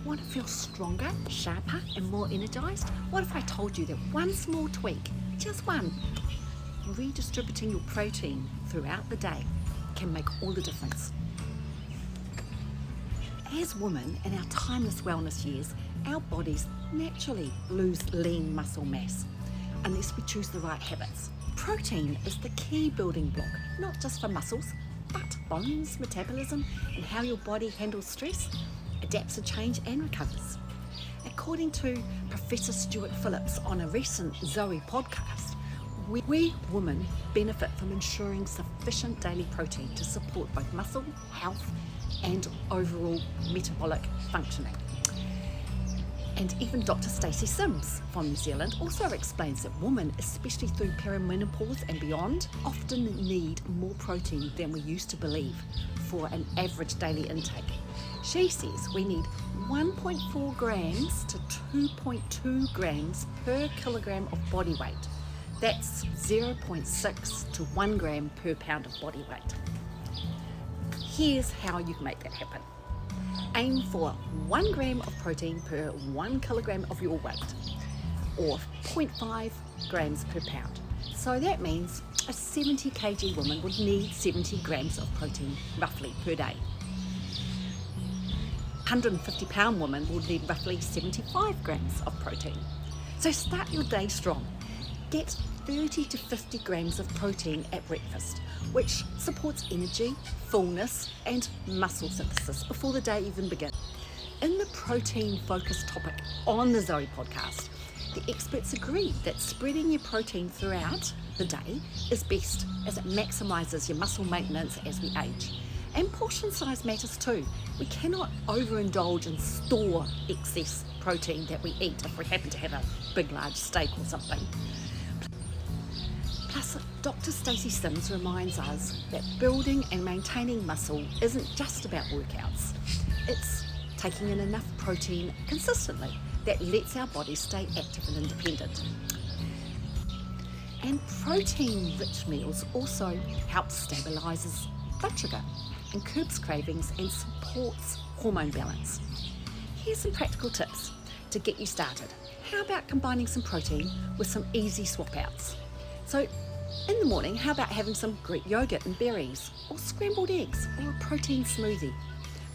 Want to feel stronger, sharper, and more energized? What if I told you that one small tweak, just one, redistributing your protein throughout the day can make all the difference? As women in our timeless wellness years, our bodies naturally lose lean muscle mass unless we choose the right habits. Protein is the key building block, not just for muscles, but bones, metabolism, and how your body handles stress, adapts to change and recovers. According to Professor Stuart Phillips on a recent Zoe podcast, we women benefit from ensuring sufficient daily protein to support both muscle, health, and overall metabolic functioning. And even Dr. Stacey Sims from New Zealand also explains that women, especially through perimenopause and beyond, often need more protein than we used to believe for an average daily intake. She says we need 1.4 grams to 2.2 grams per kilogram of body weight. That's 0.6 to 1 gram per pound of body weight. Here's how you can make that happen. Aim for 1 gram of protein per 1 kilogram of your weight, or 0.5 grams per pound. So that means a 70 kg woman would need 70 grams of protein roughly per day. 150 pound woman would need roughly 75 grams of protein. So start your day strong. Get 30 to 50 grams of protein at breakfast, which supports energy, fullness, and muscle synthesis before the day even begins. In the protein-focused topic on the Zoe podcast, the experts agree that spreading your protein throughout the day is best, as it maximises your muscle maintenance as we age. And portion size matters too. We cannot overindulge and store excess protein that we eat if we happen to have a big large steak or something. Plus, Dr. Stacey Sims reminds us that building and maintaining muscle isn't just about workouts. It's taking in enough protein consistently that lets our bodies stay active and independent. And protein-rich meals also help stabilises blood sugar and curbs cravings and supports hormone balance. Here's some practical tips to get you started. How about combining some protein with some easy swap outs? So in the morning, how about having some Greek yogurt and berries, or scrambled eggs, or a protein smoothie?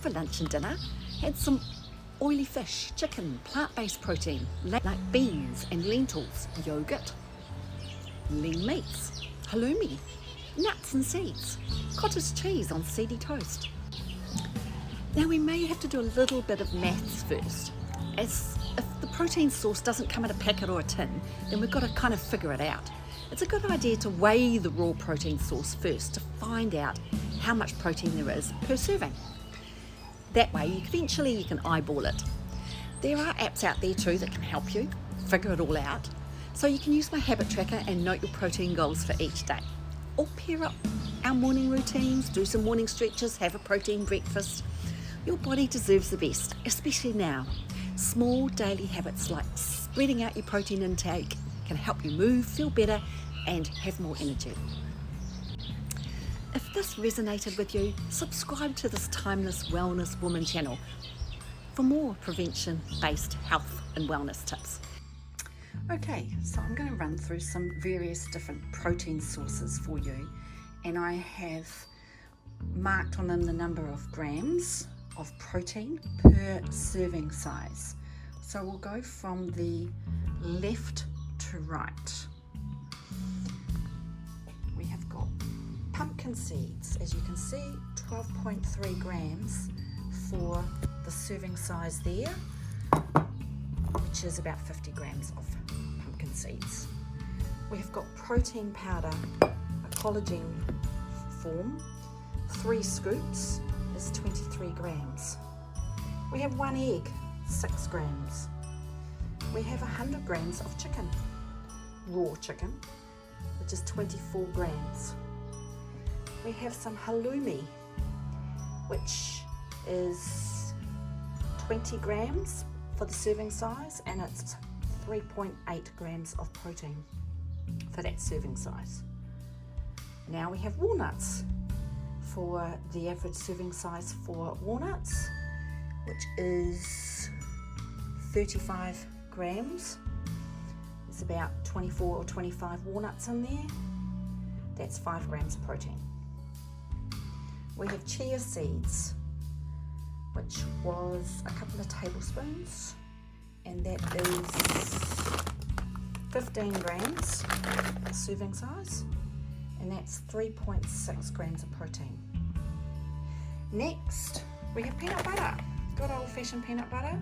For lunch and dinner, add some oily fish, chicken, plant-based protein, like beans and lentils, yogurt, lean meats, halloumi, nuts and seeds, cottage cheese on seedy toast. Now we may have to do a little bit of maths first, as if the protein source doesn't come in a packet or a tin, then we've got to kind of figure it out. It's a good idea to weigh the raw protein source first to find out how much protein there is per serving. That way, eventually you can eyeball it. There are apps out there too that can help you figure it all out. So you can use my habit tracker and note your protein goals for each day. Or pair up our morning routines, do some morning stretches, have a protein breakfast. Your body deserves the best, especially now. Small daily habits like spreading out your protein intake can help you move, feel better, and have more energy. If this resonated with you, subscribe to this Timeless Wellness Woman channel for more prevention-based health and wellness tips. Okay, so I'm going to run through some various different protein sources for you, and I have marked on them the number of grams of protein per serving size. So we'll go from the left to right. We have got pumpkin seeds, as you can see, 12.3 grams for the serving size there, which is about 50 grams of pumpkin seeds. We have got protein powder, a collagen form, 3 scoops is 23 grams. We have 1 egg, 6 grams. We have 100 grams of chicken, raw chicken, which is 24 grams. We have some halloumi, which is 20 grams for the serving size, and it's 3.8 grams of protein for that serving size. Now we have walnuts for the average serving size for walnuts, which is 35 grams. There's about 24 or 25 walnuts in there. That's 5 grams of protein. We have chia seeds, which was a couple of tablespoons, and that is 15 grams, a serving size, and that's 3.6 grams of protein. Next, we have peanut butter, good old-fashioned peanut butter.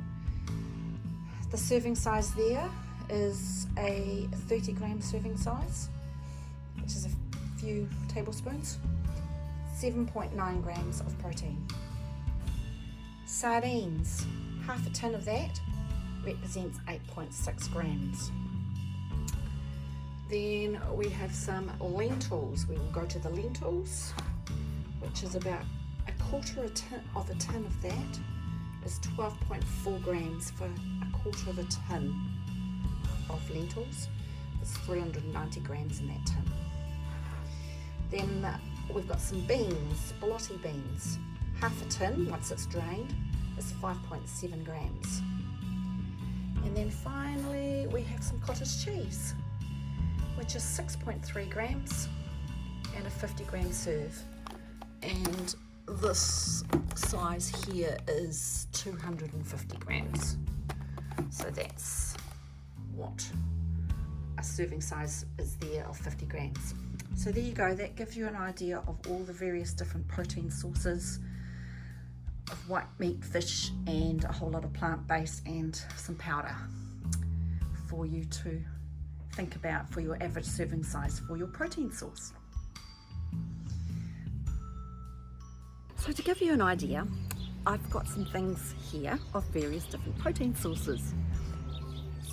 The serving size there is a 30 gram serving size, which is a few tablespoons, 7.9 grams of protein. Sardines, half a tin of that represents 8.6 grams. Then we have some lentils. We will go to the lentils, which is about a quarter of a tin of that is 12.4 grams for a quarter of a tin of lentils. There's 390 grams in that tin. Then we've got some beans, blotti beans. Half a tin, once it's drained, is 5.7 grams. And then finally we have some cottage cheese, which is 6.3 grams and a 50 gram serve. And this size here is 250 grams. So that's what a serving size is there of 50 grams. So there you go, that gives you an idea of all the various different protein sources of white meat, fish, and a whole lot of plant-based and some powder for you to think about for your average serving size for your protein source. So to give you an idea, I've got some things here of various different protein sources.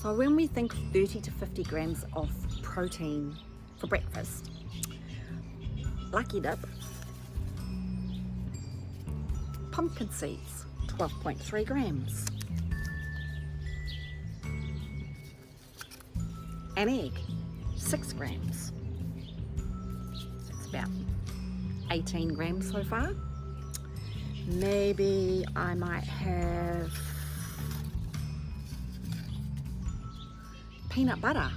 So when we think 30 to 50 grams of protein for breakfast, lucky dip, pumpkin seeds, 12.3 grams. An egg, 6 grams. So it's about 18 grams so far. Maybe I might have peanut butter,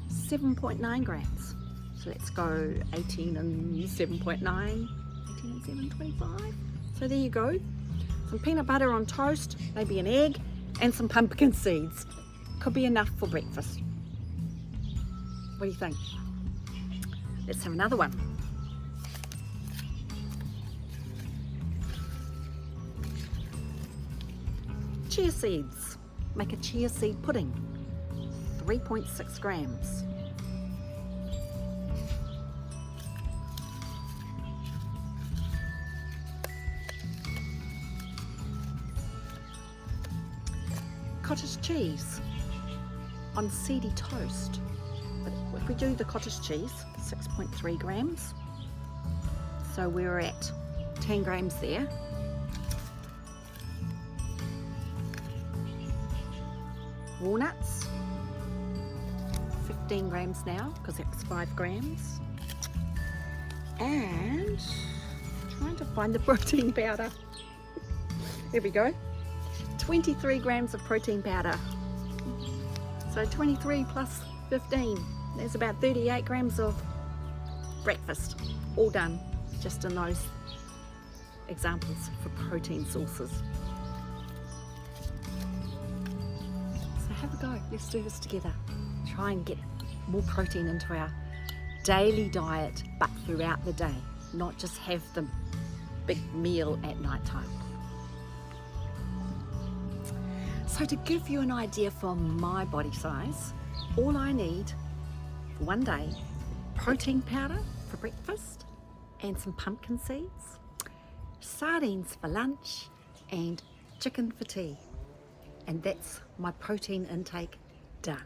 7.9 grams. So let's go 18 and 7.9, 18 and 7, 25. So there you go. Some peanut butter on toast, maybe an egg, and some pumpkin seeds. Could be enough for breakfast. What do you think? Let's have another one. Chia seeds. Make a chia seed pudding. 3.6 grams. Cottage cheese on seedy toast. But if we do the cottage cheese, 6.3 grams. So we're at 10 grams there. Walnuts, 15 grams now because that's 5 grams. And trying to find the protein powder. There we go. 23 grams of protein powder. So 23 plus 15. There's about 38 grams of breakfast. All done just in those examples for protein sources. So have a go. Let's do this together. Try and get more protein into our daily diet, but throughout the day. Not just have the big meal at night time. So to give you an idea for my body size, all I need for one day, protein powder for breakfast and some pumpkin seeds, sardines for lunch and chicken for tea. And that's my protein intake done.